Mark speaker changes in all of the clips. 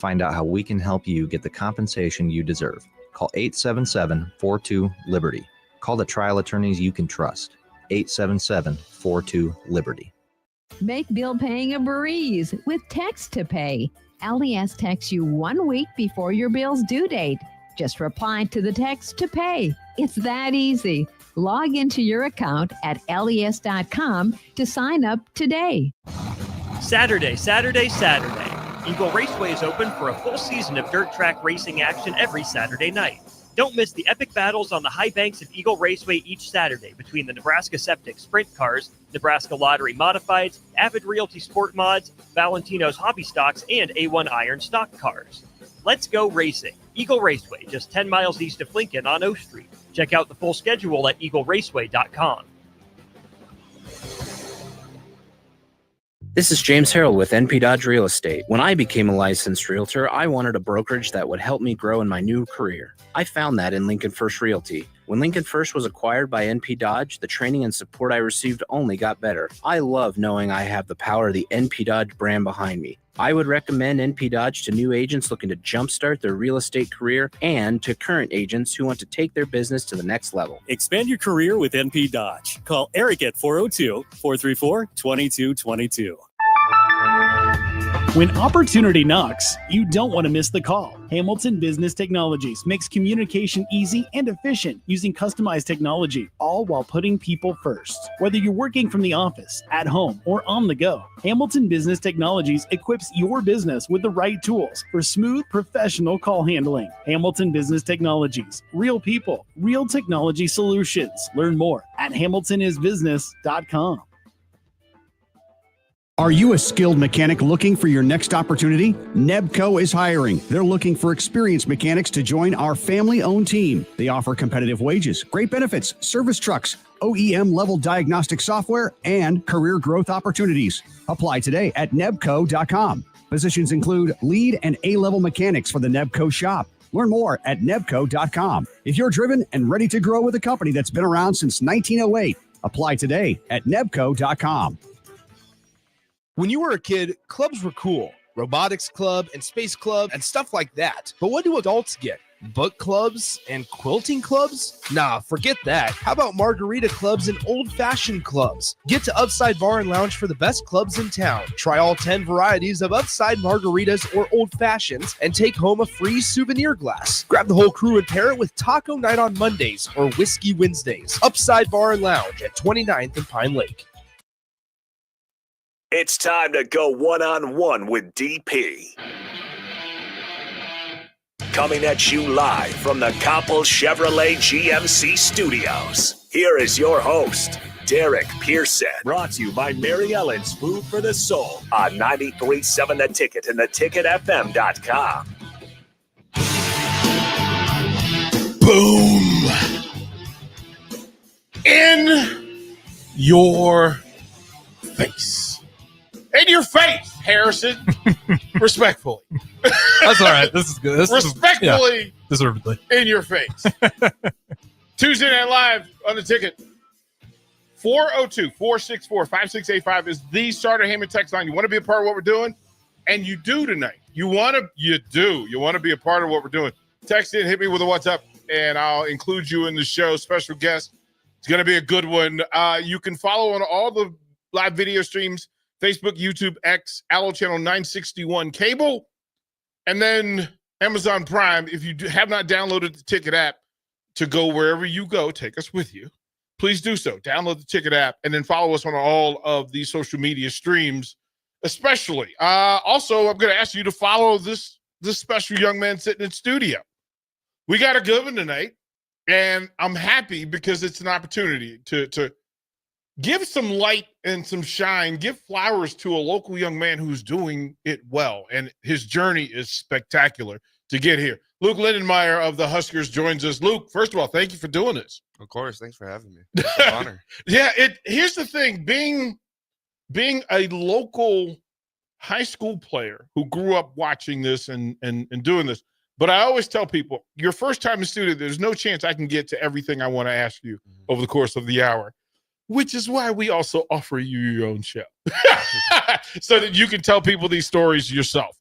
Speaker 1: Find out how we can help you get the compensation you deserve. Call 877-42-LIBERTY. Call the trial attorneys you can trust. 877-42-LIBERTY.
Speaker 2: Make bill paying a breeze with Text to Pay. LES texts you 1 week before your bill's due date. Just reply to the text to pay. It's that easy. Log into your account at les.com to sign up today.
Speaker 3: Saturday. Eagle Raceway is open for a full season of dirt track racing action every Saturday night. Don't miss the epic battles on the high banks of Eagle Raceway each Saturday between the Nebraska Septic Sprint Cars, Nebraska Lottery Modifieds, Avid Realty Sport Mods, Valentino's Hobby Stocks, and A1 Iron Stock Cars. Let's go racing. Eagle Raceway, just 10 miles east of Lincoln on O Street. Check out the full schedule at eagleraceway.com.
Speaker 4: This is James Harrell with NP Dodge Real Estate. When I became a licensed realtor, I wanted a brokerage that would help me grow in my new career. I found that in Lincoln First Realty. When Lincoln First was acquired by NP Dodge, the training and support I received only got better. I love knowing I have the power of the NP Dodge brand behind me. I would recommend NP Dodge to new agents looking to jumpstart their real estate career and to current agents who want to take their business to the next level.
Speaker 5: Expand your career with NP Dodge. Call Eric at 402-434-2222.
Speaker 6: When opportunity knocks, you don't want to miss the call. Hamilton Business Technologies makes communication easy and efficient using customized technology, all while putting people first. Whether you're working from the office, at home, or on the go, Hamilton Business Technologies equips your business with the right tools for smooth, professional call handling. Hamilton Business Technologies. Real people, real technology solutions. Learn more at hamiltonisbusiness.com.
Speaker 7: Are you a skilled mechanic looking for your next opportunity? Nebco is hiring. They're looking for experienced mechanics to join our family-owned team. They offer competitive wages, great benefits, service trucks, OEM-level diagnostic software, and career growth opportunities. Apply today at nebco.com. Positions include lead and A-level mechanics for the Nebco shop. Learn more at nebco.com. If you're driven and ready to grow with a company that's been around since 1908, apply today at nebco.com.
Speaker 8: When you were a kid, clubs were cool. Robotics club and space club and stuff like that. But what do adults get? Book clubs and quilting clubs? Nah, forget that. How about margarita clubs and old-fashioned clubs? Get to Upside Bar and Lounge for the best clubs in town. Try all 10 varieties of Upside margaritas or old fashions and take home a free souvenir glass. Grab the whole crew and pair it with taco night on Mondays or whiskey Wednesdays. Upside Bar and Lounge at 29th and Pine Lake.
Speaker 9: It's time to go one-on-one with DP. Coming at you live from the Coppel Chevrolet GMC studios. Here is your host, Derek Pearson. Brought to you by Mary Ellen's Food for the Soul on 93.7 The Ticket and theticketfm.com.
Speaker 10: Boom! In your face. In your face, Harrison. Respectfully.
Speaker 11: That's all right. This is good.
Speaker 10: Respectfully.
Speaker 11: Deservedly.
Speaker 10: In your face. Tuesday Night Live on the Ticket. 402-464-5685 is the starter Heyman text line. You want to be a part of what we're doing? And you do tonight. You want to be a part of what we're doing. Text in, hit me with a what's up, and I'll include you in the show. Special guest. It's going to be a good one. You can follow on all the live video streams. Facebook, YouTube, X, Allo Channel 961 cable, and then Amazon Prime. If you have not downloaded the Ticket app to go wherever you go, take us with you. Please do so. Download the Ticket app and then follow us on all of the social media streams, especially. Also, I'm going to ask you to follow this special young man sitting in studio. We got a good one tonight, and I'm happy because it's an opportunity to give some light and some shine, give flowers to a local young man who's doing it well, and his journey is spectacular to get here. Luke Lindenmeyer of the Huskers joins us. Luke, first of all, thank you for doing this.
Speaker 12: Of course. Thanks for having me. It's an honor.
Speaker 10: Yeah, here's the thing. Being a local high school player who grew up watching this and doing this, but I always tell people, your first time in studio, there's no chance I can get to everything I want to ask you over the course of the hour. Which is why we also offer you your own show so that you can tell people these stories yourself.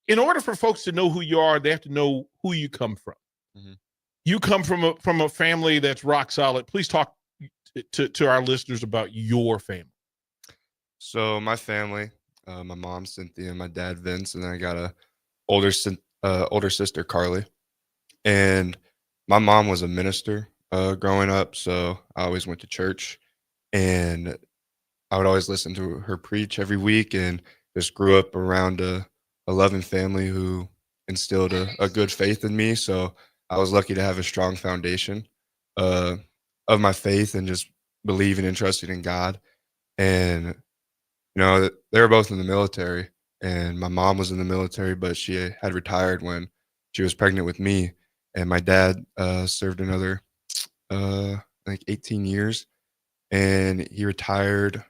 Speaker 10: in order for folks to know who you are, they have to know who you come from.
Speaker 12: Mhm.
Speaker 10: You come from a family that's rock solid. Please talk to our listeners about your family.
Speaker 12: So my family, my mom Cynthia, my dad Vince, and then I got a older sister Carly. And my mom was a minister growing up, so I always went to church, and I would always listen to her preach every week, and just grew up around a loving family who instilled a good faith in me. So I was lucky to have a strong foundation uh, of my faith and just believing and trusting in God. And they were both in the military, and my mom was in the military, but she had retired when she was pregnant with me. And my dad served another, like 18 years, and he retired,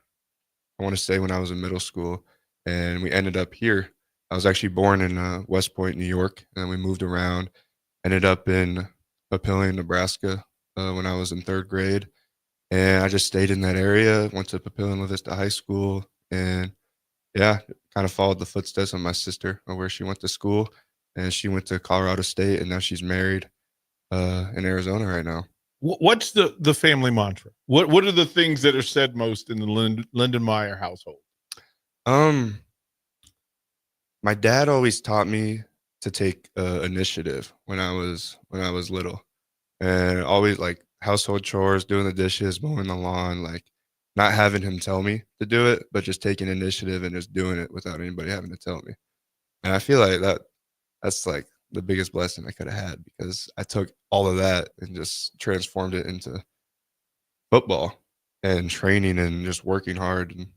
Speaker 12: I want to say, when I was in middle school, and we ended up here. I was actually born in West Point, New York, and then we moved around, ended up in Papillion, Nebraska when I was in 3rd grade. And I just stayed in that area, went to Papillion La Vista High School, and yeah, kind of followed the footsteps of my sister where she went to school, and she went to Colorado State, and now she's married in Arizona right now.
Speaker 10: What's the family mantra? What are the things that are said most in the Lindenmeyer household?
Speaker 12: My dad always taught me to take initiative when I was little, and always like household chores, doing the dishes, mowing the lawn, like not having him tell me to do it, but just taking initiative and just doing it without anybody having to tell me. And I feel like that's like the biggest blessing I could have had, because I took all of that and just transformed it into football and training and just working hard and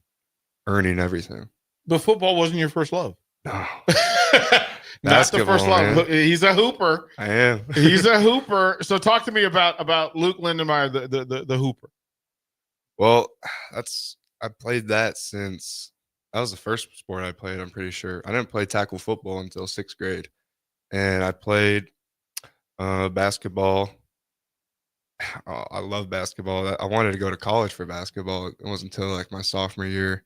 Speaker 12: earning everything.
Speaker 10: But football wasn't your first love.
Speaker 12: No.
Speaker 10: Not the first love.
Speaker 12: Man.
Speaker 10: He's a hooper.
Speaker 12: I am.
Speaker 10: He's a hooper. So talk to me about Luke Lindenmeyer, the hooper.
Speaker 12: Well, I played that since that was the first sport I played, I'm pretty sure. I didn't play tackle football until 6th grade. And I played basketball. Oh, I love basketball. I wanted to go to college for basketball. It wasn't until like my sophomore year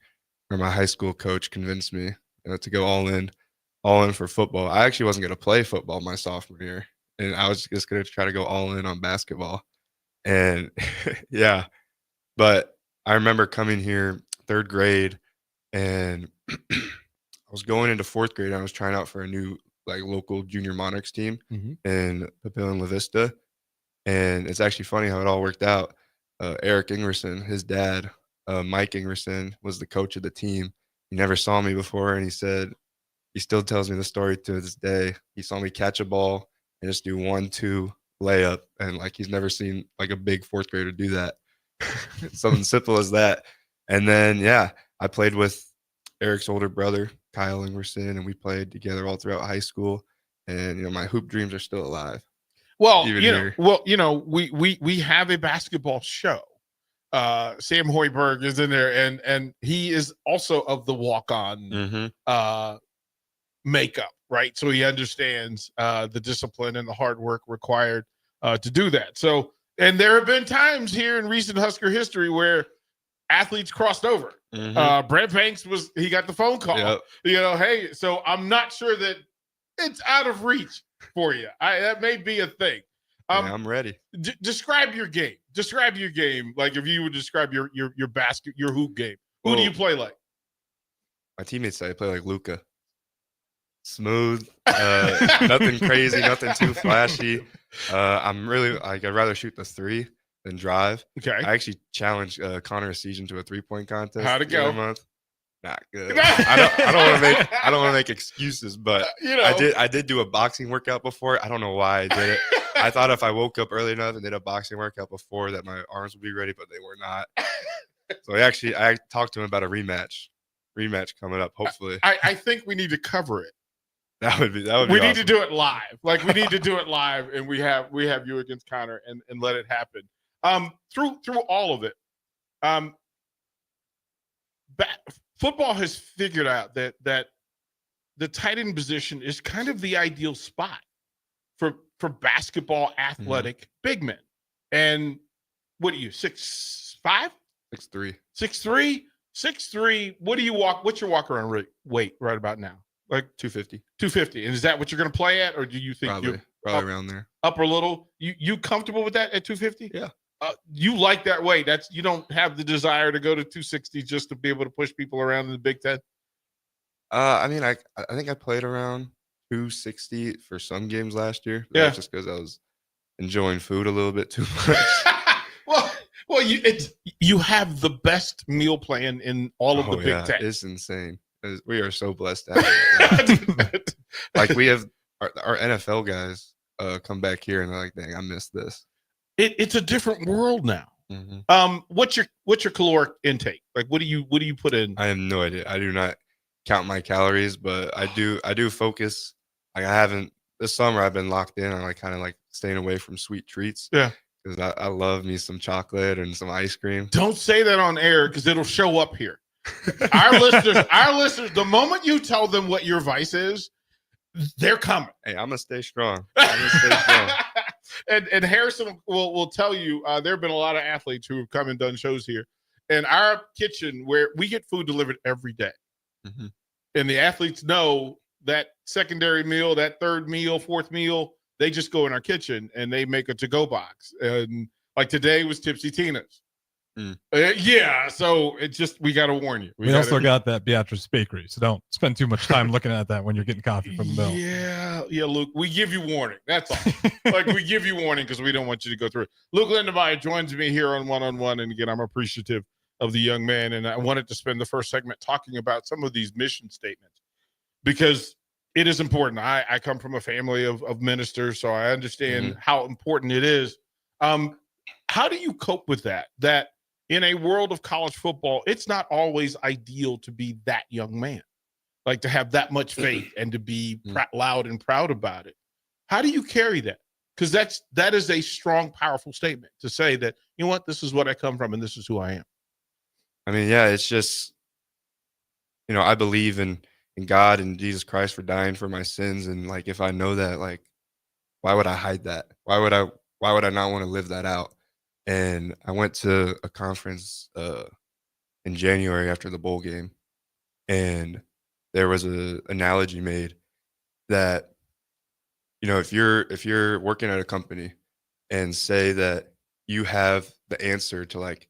Speaker 12: where my high school coach convinced me to go all in for football. I actually wasn't going to play football my sophomore year, and I was just going to try to go all in on basketball. And yeah, but I remember coming here 3rd grade, and I was going into 4th grade. I was trying out for a new like local junior Monarchs team in Papillion La Vista. And it's actually funny how it all worked out. Eric Ingerson, his dad, Mike Ingerson, was the coach of the team. He never saw me before, and he said, he still tells me the story to this day. He saw me catch a ball and just do 1-2 layup, and like he's never seen like a big 4th grader do that. Something simple as that. And then yeah, I played with Eric's older brother, Kyle Ingerson, and we played together all throughout high school. And my hoop dreams are still alive.
Speaker 10: Well, we have a basketball show. Sam Hoiberg is in there, and he is also of the walk-on makeup, right? So he understands the discipline and the hard work required to do that. So, and there have been times here in recent Husker history where athletes crossed over. Brett Banks he got the phone call. Yep. Hey, so I'm not sure that it's out of reach for you. That may be a thing.
Speaker 12: I'm ready.
Speaker 10: Describe your game. Describe your game. Like if you would describe your hoop game. Who do you play like?
Speaker 12: My teammates say I play like Luka. Smooth, nothing crazy, nothing too flashy. I'd rather shoot the 3 than drive.
Speaker 10: Okay.
Speaker 12: I actually challenged Connor Essegian to a 3-point contest.
Speaker 10: How'd it go?
Speaker 12: Not good. I don't want to make excuses, but I did do a boxing workout before. I don't know why I did it. I thought if I woke up early enough and did a boxing workout before that my arms would be ready, but they were not. So I talked to him about a rematch coming up, hopefully.
Speaker 10: I think we need to cover it.
Speaker 12: That would be
Speaker 10: we
Speaker 12: awesome.
Speaker 10: Need to do it live. Like we need to do it live, and we have you against Connor and let it happen. Through all of it. Football has figured out that the tight end position is kind of the ideal spot for basketball athletic big men. And what are you, 6'5"?
Speaker 12: 6'3".
Speaker 10: 6'3"? 6'3". What do you walk? What's your walk around weight right about now? Like
Speaker 12: 250.
Speaker 10: 250. And is that what you're going to play at, or do you think
Speaker 12: Probably around there.
Speaker 10: Upper little? You comfortable with that at 250?
Speaker 12: Yeah.
Speaker 10: You like that weight? You don't have the desire to go to 260 just to be able to push people around in the Big Ten?
Speaker 12: I mean, I think I played around 260 for some games last year.
Speaker 10: Yeah.
Speaker 12: That's just because I was enjoying food a little bit too much.
Speaker 10: well, you have the best meal plan in all of the Big Ten.
Speaker 12: It's insane. We are so blessed to have it. Like we have our NFL guys come back here and they're like, "Dang, I missed this."
Speaker 10: It's a different world now.
Speaker 12: Mm-hmm.
Speaker 10: What's your caloric intake? Like, what do you put in?
Speaker 12: I have no idea. I do not count my calories, but I do focus. Like I haven't this summer. I've been locked in on like kind of like staying away from sweet treats.
Speaker 10: Yeah,
Speaker 12: because I love me some chocolate and some ice cream.
Speaker 10: Don't say that on air because it'll show up here. Our listeners. The moment you tell them what your vice is, they're coming.
Speaker 12: Hey, I'm gonna stay strong.
Speaker 10: And Harrison will tell you there have been a lot of athletes who have come and done shows here. In our kitchen, where we get food delivered every day.
Speaker 12: Mm-hmm.
Speaker 10: And the athletes know that secondary meal, that third meal, fourth meal, they just go in our kitchen and they make a to-go box. And like today was Tipsy Tina's. Yeah, so it just, we got to warn you.
Speaker 11: We also got that Beatrice Bakery, so don't spend too much time looking at that when you're getting coffee from the mill.
Speaker 10: Yeah, Luke, we give you warning. That's all. Like, we give you warning because we don't want you to go through it. Luke Lindenmeyer joins me here on One-on-One, and again, I'm appreciative of the young man, and I wanted to spend the first segment talking about some of these mission statements because it is important. I come from a family of ministers, so I understand how important it is. How do you cope with that? That in a world of college football, it's not always ideal to be that young man, like to have that much faith and to be loud and proud about it. How do you carry that? Because that is a strong, powerful statement to say that, you know what, this is what I come from and this is who I am.
Speaker 12: I mean, yeah, it's just, I believe in God and Jesus Christ for dying for my sins. And like, if I know that, like, why would I hide that? Why would I not want to live that out? And I went to a conference in January after the bowl game, and there was an analogy made that, if you're working at a company and say that you have the answer to like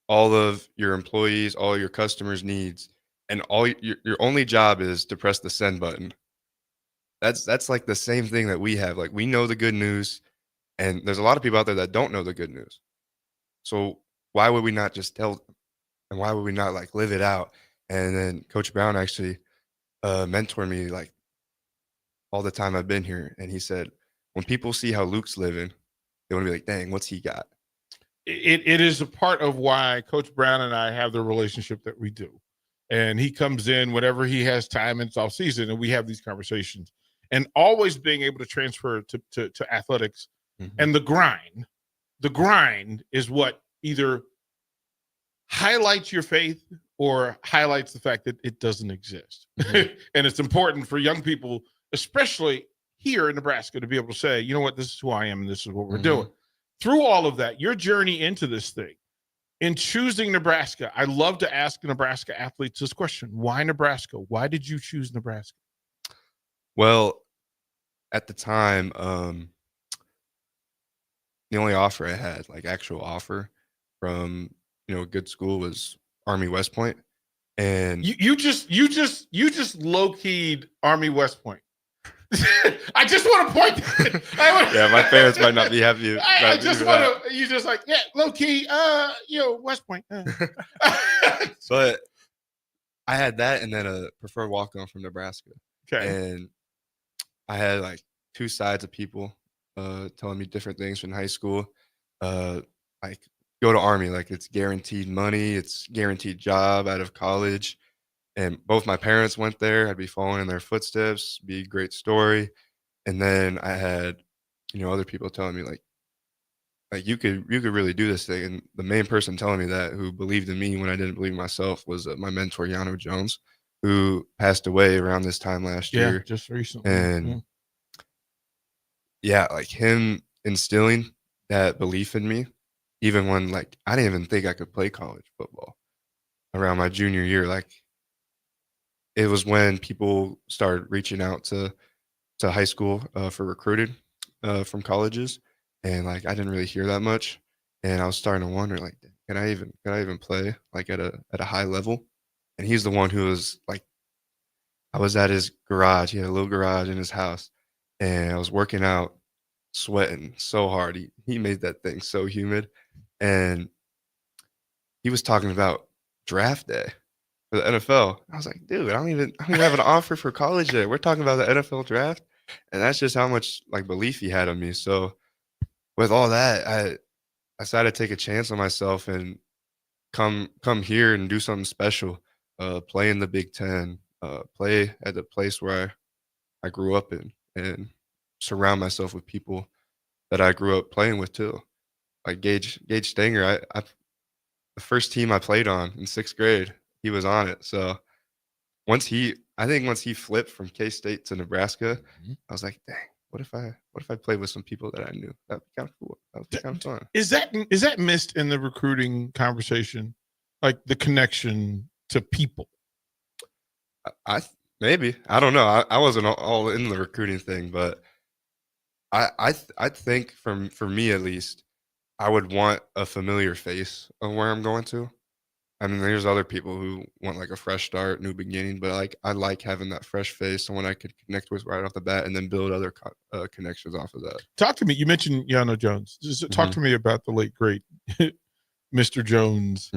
Speaker 12: all of your employees, all your customers' needs, and all your only job is to press the send button. That's like the same thing that we have. Like, we know the good news, and there's a lot of people out there that don't know the good news. So why would we not just tell them? And why would we not like live it out? And then Coach Brown actually mentored me like all the time I've been here. And he said, when people see how Luke's living, they want to be like, dang, what's he got?
Speaker 10: It is a part of why Coach Brown and I have the relationship that we do. And he comes in whenever he has time and it's off season, and we have these conversations. And always being able to transfer to athletics and the grind is what either highlights your faith or highlights the fact that it doesn't exist. And it's important for young people, especially here in Nebraska, to be able to say, you know what, this is who I am and this is what we're doing. Through all of that, your journey into this thing, in choosing Nebraska, I love to ask Nebraska athletes this question. Why Nebraska? Why did you choose Nebraska?
Speaker 12: Well, at the time, the only offer I had, like actual offer from, a good school, was Army West Point. And
Speaker 10: you just low-keyed Army West Point. I just want to point.
Speaker 12: Yeah, my parents might not be happy.
Speaker 10: I just want to. You just like, yeah, low-key. West Point.
Speaker 12: But I had that, and then a preferred walk-on from Nebraska.
Speaker 10: Okay.
Speaker 12: And I had like two sides of people telling me different things from high school. Like, go to Army, like it's guaranteed money, it's guaranteed job out of college. And both my parents went there. I'd be following in their footsteps, be a great story. And then I had, other people telling me like you could really do this thing. And the main person telling me that, who believed in me when I didn't believe in myself, was my mentor, Yano Jones, who passed away around this time last year.
Speaker 10: Just recently.
Speaker 12: And yeah, like him instilling that belief in me, even when like I didn't even think I could play college football around my junior year. Like, it was when people started reaching out to high school for recruiting from colleges, and like I didn't really hear that much, and I was starting to wonder like, can I even play like at a high level? And he's the one who was like, I was at his garage. He had a little garage in his house, and I was working out, sweating so hard. He made that thing so humid, and he was talking about draft day for the NFL. I was like, dude, I don't even have an offer for college day. We're talking about the NFL draft, and that's just how much like belief he had in me. So with all that, I decided to take a chance on myself and come here and do something special. Play in the Big Ten, play at the place where I grew up in, and surround myself with people that I grew up playing with too. Like Gage Stanger, I the first team I played on in 6th grade, he was on it. So once he flipped from K-State to Nebraska, I was like, dang, what if I played with some people that I knew? That'd be kind of cool. That would be kind of fun.
Speaker 10: Is that missed in the recruiting conversation? Like the connection to people?
Speaker 12: Maybe. I don't know. I wasn't all in the recruiting thing, but I think for me at least, I would want a familiar face of where I'm going to. I mean, there's other people who want like a fresh start, new beginning, but like I like having that fresh face, someone I could connect with right off the bat, and then build other connections off of that.
Speaker 10: Talk to me. You mentioned Yano Jones. Just talk to me about the late great Mr. Jones,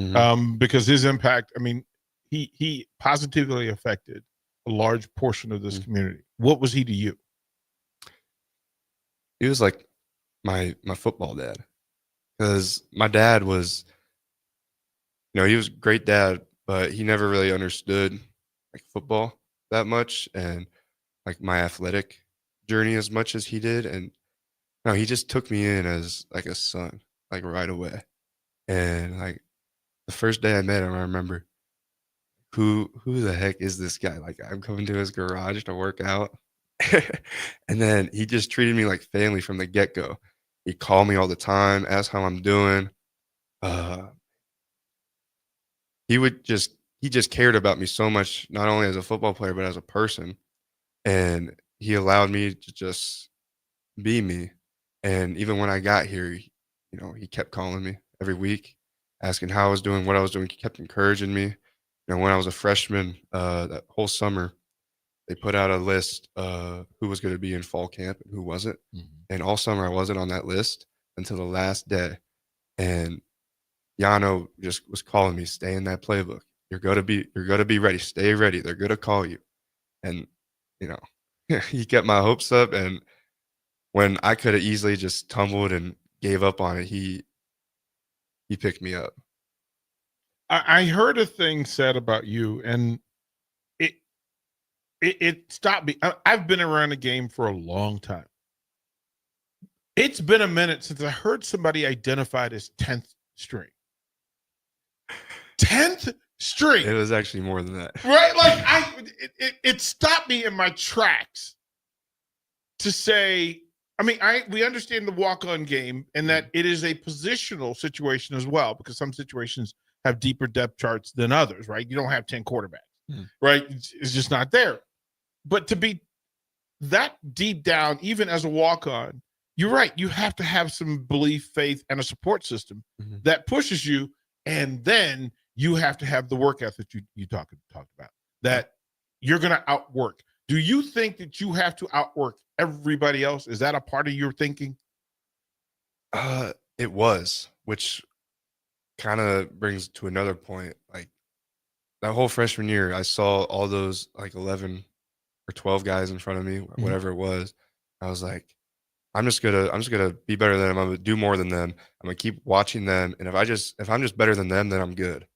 Speaker 10: because his impact. I mean, he positively affected a large portion of this community. What was he to you?
Speaker 12: He was like my football dad, because my dad was, he was a great dad, but he never really understood like football that much and like my athletic journey as much as he did. And no, he just took me in as like a son, like right away. And like the first day I met him, I remember, who the heck is this guy? Like I'm coming to his garage to work out. And then he just treated me like family from the get-go. He called me all the time, asked how I'm doing. He just cared about me so much, not only as a football player, but as a person. And he allowed me to just be me. And even when I got here, he kept calling me every week, asking how I was doing, what I was doing. He kept encouraging me. When I was a freshman, that whole summer, they put out a list who was going to be in fall camp and who wasn't. And all summer I wasn't on that list until the last day. And Yano just was calling me, stay in that playbook. You're gonna be ready. Stay ready. They're gonna call you. And he kept my hopes up. And when I could have easily just tumbled and gave up on it, he picked me up.
Speaker 10: I heard a thing said about you, and it stopped me. I've been around the game for a long time. It's been a minute since I heard somebody identified as 10th string. 10th string.
Speaker 12: It was actually more than that.
Speaker 10: Right? Like it stopped me in my tracks to say, I mean, we understand the walk-on game and that it is a positional situation as well, because some situations have deeper depth charts than others, right? You don't have 10 quarterbacks, right? It's just not there. But to be that deep down, even as a walk-on, you're right. You have to have some belief, faith, and a support system that pushes you. And then you have to have the work ethic you talked about, that you're going to outwork. Do you think that you have to outwork everybody else? Is that a part of your thinking?
Speaker 12: It was, which kind of brings to another point. Like that whole freshman year, I saw all those like 11 or 12 guys in front of me, whatever it was. I was like, I'm just gonna be better than them. I'm gonna do more than them. I'm gonna keep watching them. And if I'm just better than them, then I'm good.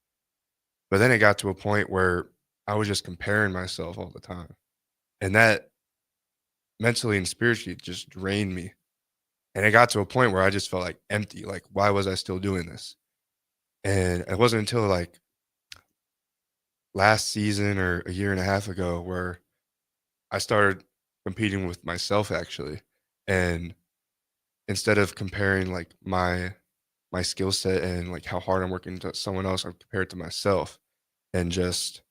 Speaker 12: But then it got to a point where I was just comparing myself all the time. And that mentally and spiritually just drained me. And it got to a point where I just felt like empty. Like, why was I still doing this? And it wasn't until like last season or a year and a half ago where I started competing with myself actually. And instead of comparing like my skill set and like how hard I'm working to someone else, I'm compared to myself and just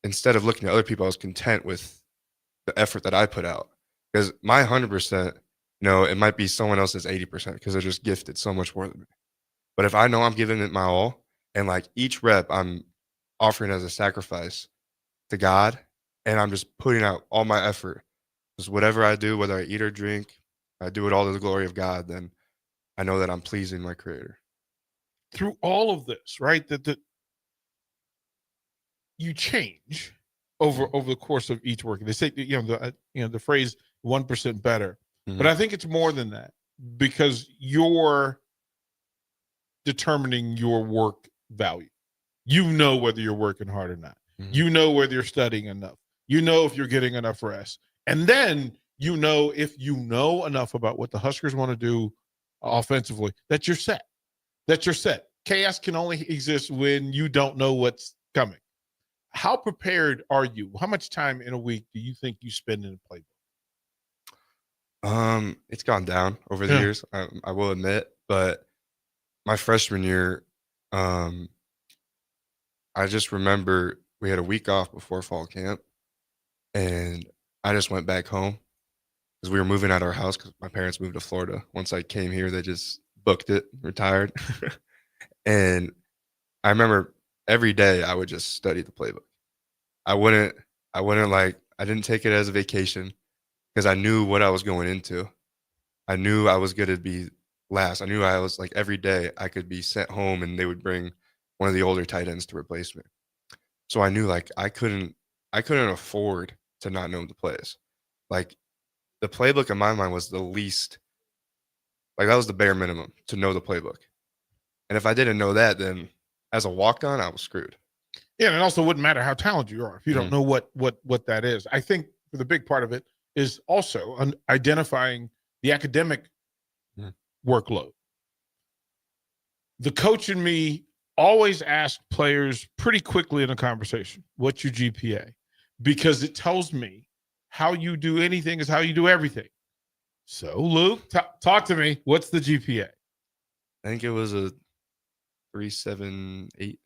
Speaker 12: instead of looking at other people, I was content with the effort that I put out. Because my 100%, it might be someone else's 80% because they're just gifted so much more than me. But if I know I'm giving it my all, and like each rep I'm offering as a sacrifice to God, and I'm just putting out all my effort, because whatever I do, whether I eat or drink, I do it all to the glory of God, then I know that I'm pleasing my Creator.
Speaker 10: Through all of this, right? That you change over the course of each work. They say, the phrase 1% better, but I think it's more than that, because you're determining your work value. You know whether you're working hard or not. You know whether you're studying enough. You know if you're getting enough rest. And then you know if you know enough about what the Huskers want to do offensively, that you're set. Chaos can only exist when you don't know what's coming. How prepared are you? How much time in a week do you think you spend in the playbook?
Speaker 12: It's gone down over the years, I will admit, but my freshman year, I just remember we had a week off before fall camp, and I just went back home because we were moving out of our house because my parents moved to Florida. Once I came here, they just booked it, retired. And I remember every day I would just study the playbook. I didn't take it as a vacation because I knew what I was going into. I knew I was going to be last. I knew I was like every day I could be sent home and they would bring one of the older tight ends to replace me. So I knew like I couldn't afford to not know the plays. Like the playbook in my mind was the least, like that was the bare minimum to know the playbook. And if I didn't know that, then as a walk-on, I was screwed.
Speaker 10: Yeah, and it also wouldn't matter how talented you are if you don't know what that is. I think the big part of it is also identifying the academic workload. The coach in me always asks players pretty quickly in a conversation, what's your GPA? Because it tells me how you do anything is how you do everything. So, Luke, talk to me. What's the GPA?
Speaker 12: I think it was a 3.78.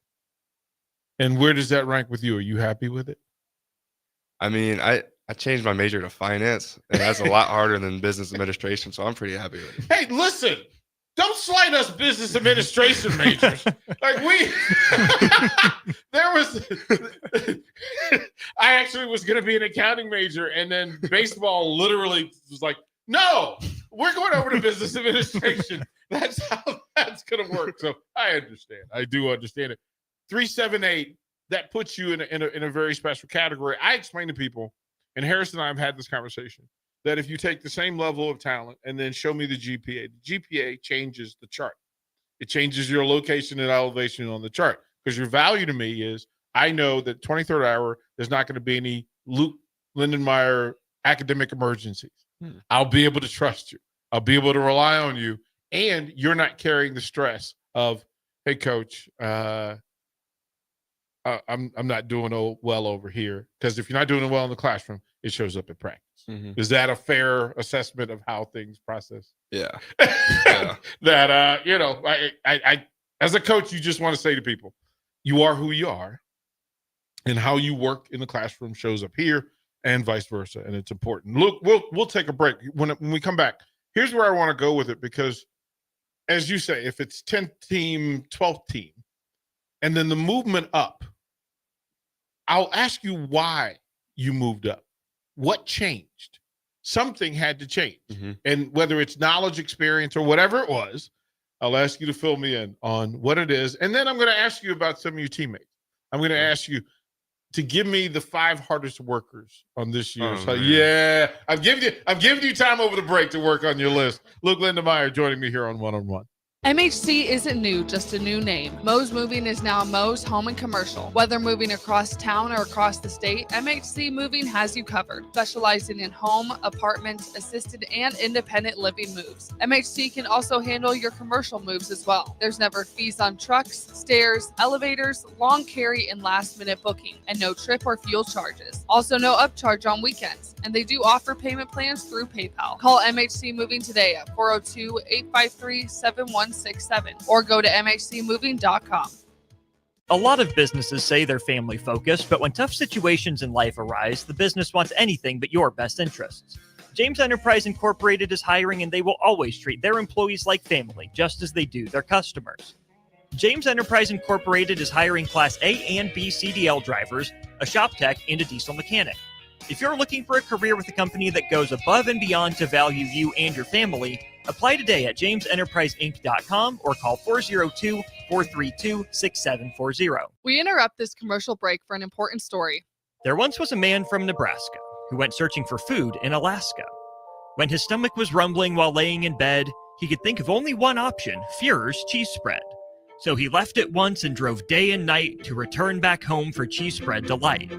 Speaker 10: And where does that rank with you? Are you happy with it?
Speaker 12: I mean, I changed my major to finance, and that's a lot harder than business administration, so I'm pretty happy with it.
Speaker 10: Hey, listen, don't slight us business administration majors. Like I actually was going to be an accounting major, and then baseball literally was like, no, we're going over to business administration. That's how that's going to work. So I understand. I do understand it. 3.78, that puts you in a very special category. I explain to people, and Harris and I have had this conversation, that if you take the same level of talent and then show me the GPA changes the chart. It changes your location and elevation on the chart, because your value to me is I know that 23rd hour, there's not going to be any Luke Lindenmeyer academic emergencies. I'll be able to trust you. I'll be able to rely on you, and you're not carrying the stress of, hey, coach, I'm not doing well over here, because if you're not doing well in the classroom, it shows up at practice. Is that a fair assessment of how things process?
Speaker 12: Yeah.
Speaker 10: That I as a coach, you just want to say to people, you are who you are, and how you work in the classroom shows up here, and vice versa, and it's important. Look, we'll take a break. When we come back, here's where I want to go with it, because as you say, if it's 10th team, 12th team, and then the movement up, I'll ask you why you moved up. What changed? Something had to change. And whether it's knowledge, experience, or whatever it was, I'll ask you to fill me in on what it is. And then I'm going to ask you about some of your teammates. I'm going to ask you to give me the 5 hardest workers on this year's. Yeah, I'm giving you time over the break to work on your list. Luke Lindenmeyer joining me here on One on One.
Speaker 13: MHC isn't new, just a new name. Moe's Moving is now Moe's Home and Commercial. Whether moving across town or across the state, MHC Moving has you covered, specializing in home, apartment, assisted, and independent living moves. MHC can also handle your commercial moves as well. There's never fees on trucks, stairs, elevators, long carry, and last-minute booking, and no trip or fuel charges. Also no upcharge on weekends, and they do offer payment plans through PayPal. Call MHC Moving today at 402-853-7167 or go to mhcmoving.com.
Speaker 3: A lot of businesses say they're family focused, but when tough situations in life arise, the business wants anything but your best interests. James Enterprise Incorporated is hiring, and they will always treat their employees like family, just as they do their customers. James Enterprise Incorporated is hiring Class A and B CDL drivers, a shop tech, and a diesel mechanic. If you're looking for a career with a company that goes above and beyond to value you and your family, apply today at jamesenterpriseinc.com or call 402-432-6740.
Speaker 13: We interrupt this commercial break for an important story.
Speaker 3: There once was a man from Nebraska who went searching for food in Alaska. When his stomach was rumbling while laying in bed, he could think of only one option, Führer's cheese spread. So he left it once and drove day and night to return back home for cheese spread delight.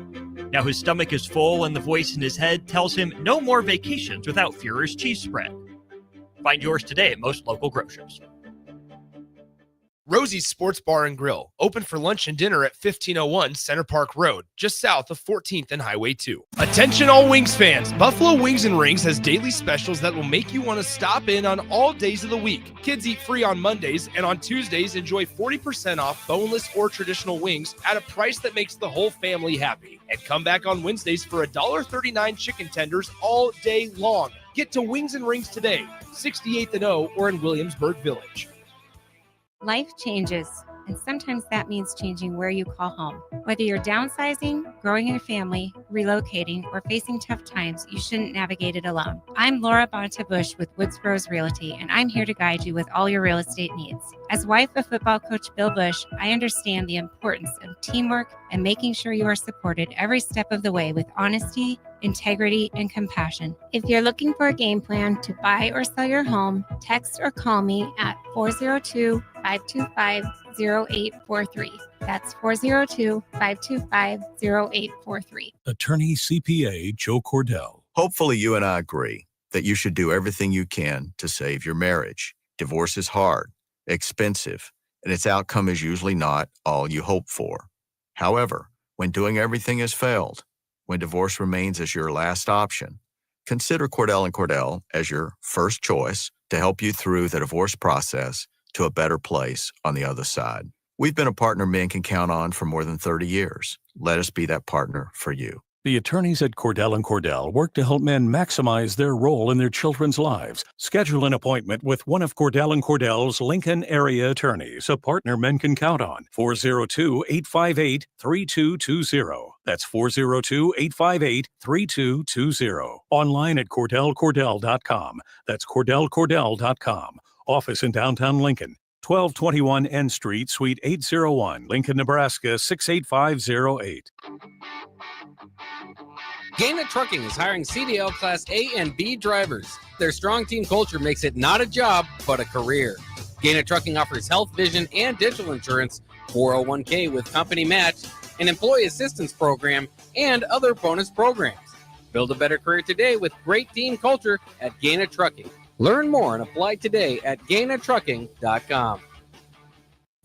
Speaker 3: Now his stomach is full and the voice in his head tells him no more vacations without Führer's cheese spread. Find yours today at most local grocers.
Speaker 8: Rosie's Sports Bar and Grill, open for lunch and dinner at 1501 Center Park Road, just south of 14th and Highway 2. Attention all Wings fans, Buffalo Wings and Rings has daily specials that will make you want to stop in on all days of the week. Kids eat free on Mondays, and on Tuesdays enjoy 40% off boneless or traditional wings at a price that makes the whole family happy. And come back on Wednesdays for $1.39 chicken tenders all day long. Get to Wings and Rings today, 68th and O, or in Williamsburg Village.
Speaker 14: Life changes, and sometimes that means changing where you call home. Whether you're downsizing, growing a family, relocating, or facing tough times, you shouldn't navigate it alone. I'm Laura Bonta-Bush with Woodsboro's Realty, and I'm here to guide you with all your real estate needs. As wife of football coach Bill Bush, I understand the importance of teamwork and making sure you are supported every step of the way with honesty, integrity, and compassion. If you're looking for a game plan to buy or sell your home, text or call me at 402-525-0843. That's 402-525-0843.
Speaker 15: Attorney CPA Joe Cordell.
Speaker 16: Hopefully you and I agree that you should do everything you can to save your marriage. Divorce is hard, expensive, and its outcome is usually not all you hope for. However, when doing everything has failed, when divorce remains as your last option, consider Cordell & Cordell as your first choice to help you through the divorce process to a better place on the other side. We've been a partner men can count on for more than 30 years. Let us be that partner for you.
Speaker 15: The attorneys at Cordell & Cordell work to help men maximize their role in their children's lives. Schedule an appointment with one of Cordell & Cordell's Lincoln area attorneys, a partner men can count on. 402-858-3220. That's 402-858-3220. Online at CordellCordell.com. That's CordellCordell.com. Office in downtown Lincoln. 1221 N Street, Suite 801, Lincoln, Nebraska 68508.
Speaker 17: Gaina Trucking is hiring CDL Class A and B drivers. Their strong team culture makes it not a job, but a career. Gaina Trucking offers health, vision, and dental insurance, 401k with company match, an employee assistance program, and other bonus programs. Build a better career today with great team culture at Gaina Trucking. Learn more and apply today at GainaTrucking.com.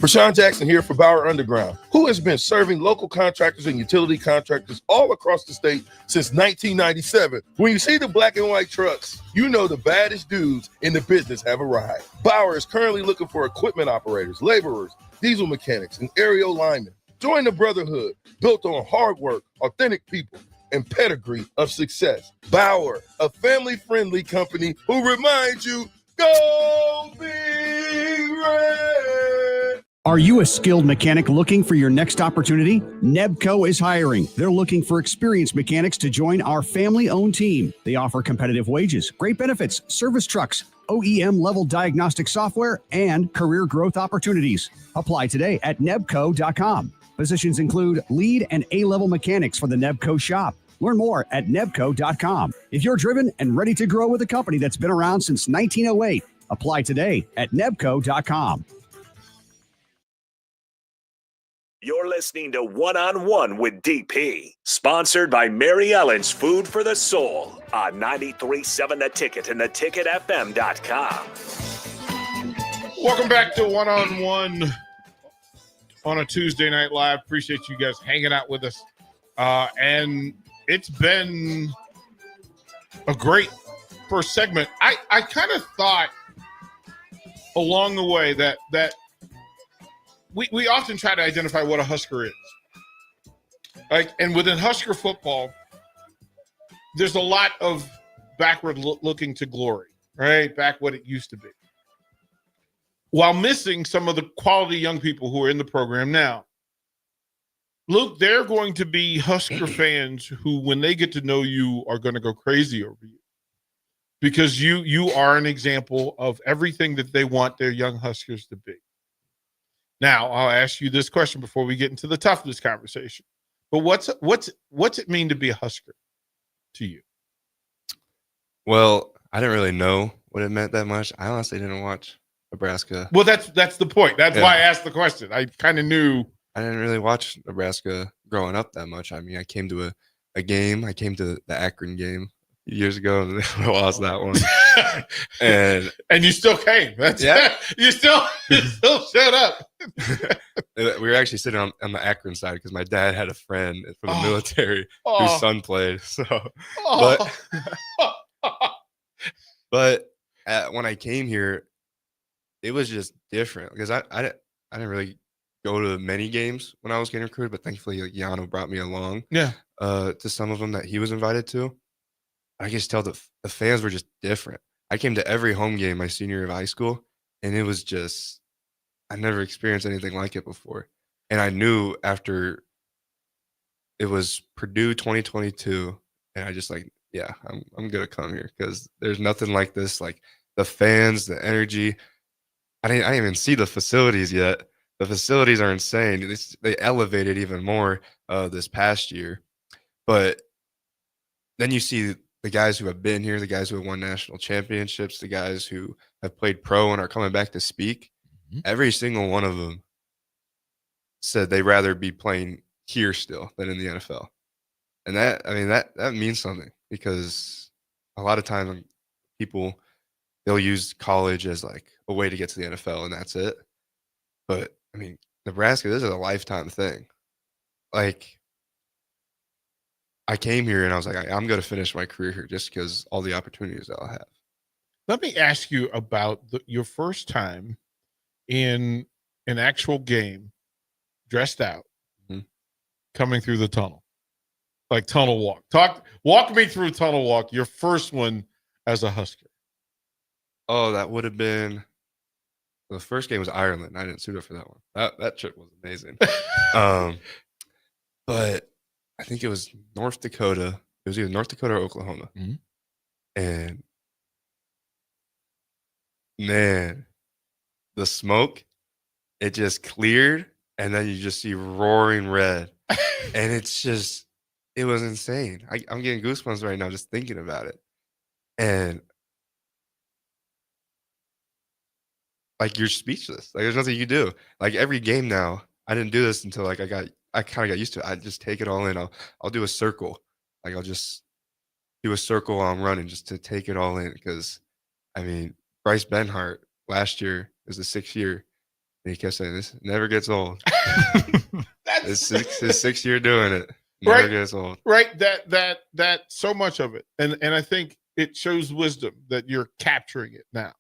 Speaker 18: Prashawn Jackson here for Bauer Underground, who has been serving local contractors and utility contractors all across the state since 1997. When you see the black and white trucks, you know the baddest dudes in the business have arrived. Bauer is currently looking for equipment operators, laborers, diesel mechanics, and aerial linemen. Join the brotherhood built on hard work, authentic people, and pedigree of success. Bauer, a family-friendly company who reminds you, go Big Red!
Speaker 7: Are you a skilled mechanic looking for your next opportunity? Nebco is hiring. They're looking for experienced mechanics to join our family-owned team. They offer competitive wages, great benefits, service trucks, OEM-level diagnostic software, and career growth opportunities. Apply today at nebco.com. Positions include lead and A-level mechanics for the Nebco shop. Learn more at nebco.com. If you're driven and ready to grow with a company that's been around since 1908, apply today at nebco.com.
Speaker 9: You're listening to One-on-One with DP, sponsored by Mary Ellen's Food for the Soul on 93.7 The Ticket and theticketfm.com.
Speaker 10: Welcome back to One-on-One on a Tuesday Night Live. Appreciate you guys hanging out with us. And it's been a great first segment. I kind of thought along the way that we often try to identify what a Husker is. Like, and within Husker football, there's a lot of backward looking to glory, right? Back what it used to be. While missing some of the quality young people who are in the program now. Luke, they're going to be Husker fans who, when they get to know you, are going to go crazy over you. Because you are an example of everything that they want their young Huskers to be. Now, I'll ask you this question before we get into the toughness conversation. But what's it mean to be a Husker to you?
Speaker 12: Well, I didn't really know what it meant that much. I honestly didn't watch Nebraska.
Speaker 10: Well, that's the point. That's why I asked the question. I kind of knew.
Speaker 12: I didn't really watch Nebraska growing up that much. I mean, I came to a game. I came to the Akron game years ago and I lost that one. and
Speaker 10: you still came. You still showed up.
Speaker 12: We were actually sitting on the Akron side because my dad had a friend from the military whose son played. So, but when I came here, it was just different because I didn't really go to many games when I was getting recruited, but thankfully Yano brought me along. To some of them that he was invited to. I can just tell the fans were just different. I came to every home game my senior year of high school, and it was just I never experienced anything like it before. And I knew after it was Purdue 2022, and I just I'm gonna come here because there's nothing like this. Like the fans, the energy. I didn't even see the facilities yet. The facilities are insane. They elevated even more this past year, but then you see the guys who have been here, the guys who have won national championships, the guys who have played pro and are coming back to speak. Every single one of them said they'd rather be playing here still than in the NFL. And that means something because a lot of times people, they'll use college as like a way to get to the NFL and that's it. But I mean, Nebraska, this is a lifetime thing. Like, I came here and I was like, I'm going to finish my career here just because all the opportunities I'll have.
Speaker 10: Let me ask you about your first time in an actual game, dressed out, coming through the tunnel, like tunnel walk. Walk me through tunnel walk, your first one as a Husker.
Speaker 12: Oh, that would have been the first game was Ireland. I didn't suit up for that one. That trip was amazing. But I think it was North Dakota. It was either North Dakota or Oklahoma. And man, the smoke, it just cleared. And then you just see roaring red. And it was insane. I'm getting goosebumps right now just thinking about it. And like you're speechless. Like there's nothing you can do. Like every game now, I didn't do this until like I kind of got used to it. I just take it all in. I'll do a circle. Like I'll just do a circle while I'm running just to take it all in. Because I mean, Bryce Benhart last year was the 6th year, and he kept saying this never gets old. His sixth year doing it. Never gets old.
Speaker 10: Right. That so much of it. And I think it shows wisdom that you're capturing it now.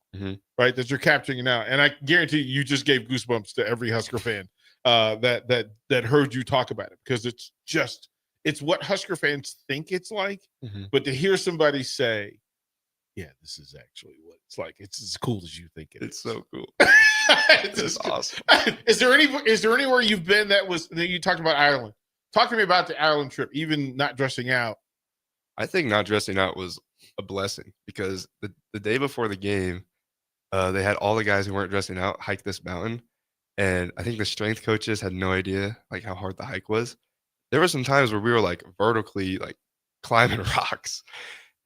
Speaker 10: Right. That you're capturing it now. And I guarantee you just gave goosebumps to every Husker fan that heard you talk about it, because it's what Husker fans think it's like. But to hear somebody say, yeah, this is actually what it's like. It's as cool as you think it is.
Speaker 12: It's so cool.
Speaker 10: It's awesome. Is there anywhere you've been that you talked about Ireland? Talk to me about the Ireland trip, even not dressing out.
Speaker 12: I think not dressing out was a blessing because the day before the game, they had all the guys who weren't dressing out hike this mountain. And I think the strength coaches had no idea like how hard the hike was. There were some times where we were like vertically like climbing rocks,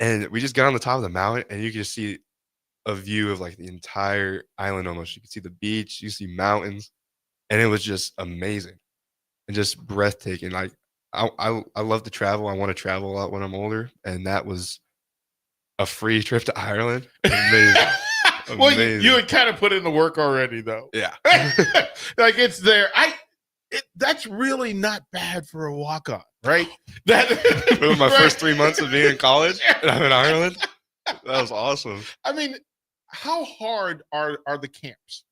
Speaker 12: and we just got on the top of the mountain and you could just see a view of like the entire island almost. You could see the beach, you see mountains, and it was just amazing and just breathtaking. Like I love to travel. I want to travel a lot when I'm older, and that was a free trip to Ireland. Amazing.
Speaker 10: Well, you had kind of put in the work already, though.
Speaker 12: Yeah.
Speaker 10: Like it's there. That's really not bad for a walk-on, right?
Speaker 12: My first 3 months of being in college, and I'm in Ireland. That was awesome.
Speaker 10: I mean, how hard are the camps?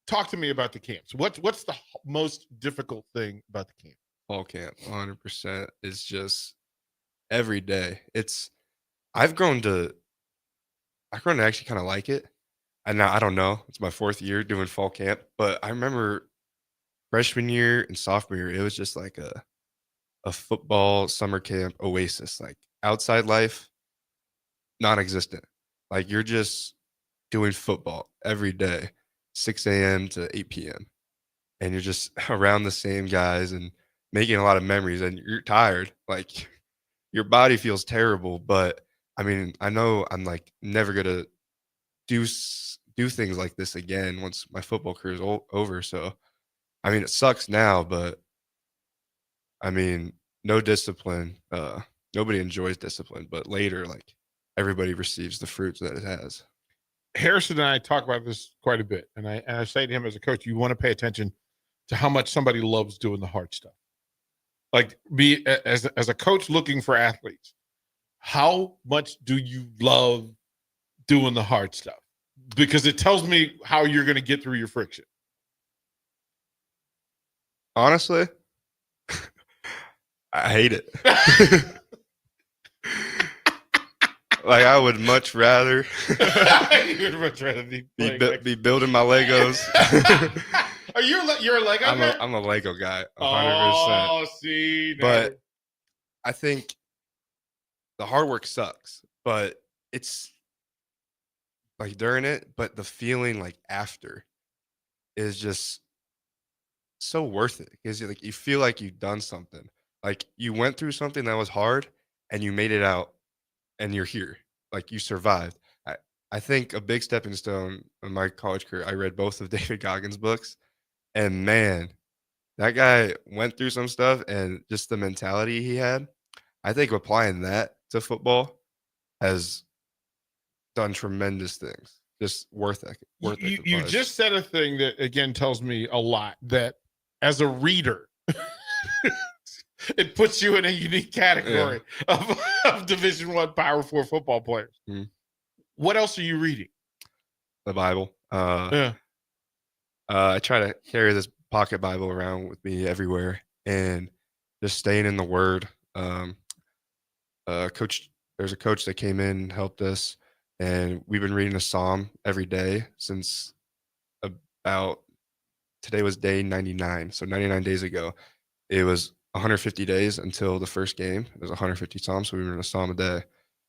Speaker 10: talk to me about the camps. What's the most difficult thing about the camp?
Speaker 12: Fall camp, 100% is just every day. I've grown to actually kind of like it. And now I don't know. It's my 4th year doing fall camp, but I remember freshman year and sophomore year, it was just like a football summer camp oasis, like outside life, non-existent. Like you're just doing football every day, 6 a.m. to 8 p.m. And you're just around the same guys and making a lot of memories, and you're tired. Like your body feels terrible, but I mean, I know I'm like never gonna do things like this again once my football career is over. So, I mean, it sucks now, but I mean, no discipline. Nobody enjoys discipline, but later, like everybody receives the fruits that it has.
Speaker 10: Harrison and I talk about this quite a bit, and I say to him as a coach, you want to pay attention to how much somebody loves doing the hard stuff. Like as a coach looking for athletes, how much do you love doing the hard stuff? Because it tells me how you're going to get through your friction.
Speaker 12: Honestly, I hate it. Like I would much rather be building my Legos.
Speaker 10: You're a Lego guy?
Speaker 12: I'm a Lego guy, 100%.
Speaker 10: Oh, see,
Speaker 12: but I think the hard work sucks, but it's like during it, but the feeling like after is just so worth it because like you feel like you've done something. Like you went through something that was hard and you made it out and you're here. Like you survived. I think a big stepping stone in my college career, I read both of David Goggins' books, and man, that guy went through some stuff, and just the mentality he had, I think applying that to football has done tremendous things. Just worth it.
Speaker 10: You just said a thing that again tells me a lot, that as a reader, it puts you in a unique category of Division I Power 4 football players.
Speaker 12: Mm-hmm.
Speaker 10: What else are you reading?
Speaker 12: The Bible. I try to carry this pocket Bible around with me everywhere and just staying in the Word. There's a coach that came in and helped us, and we've been reading a Psalm every day since about today was day 99. So 99 days ago, it was 150 days until the first game. There's 150 Psalms, so we've been reading a Psalm a day.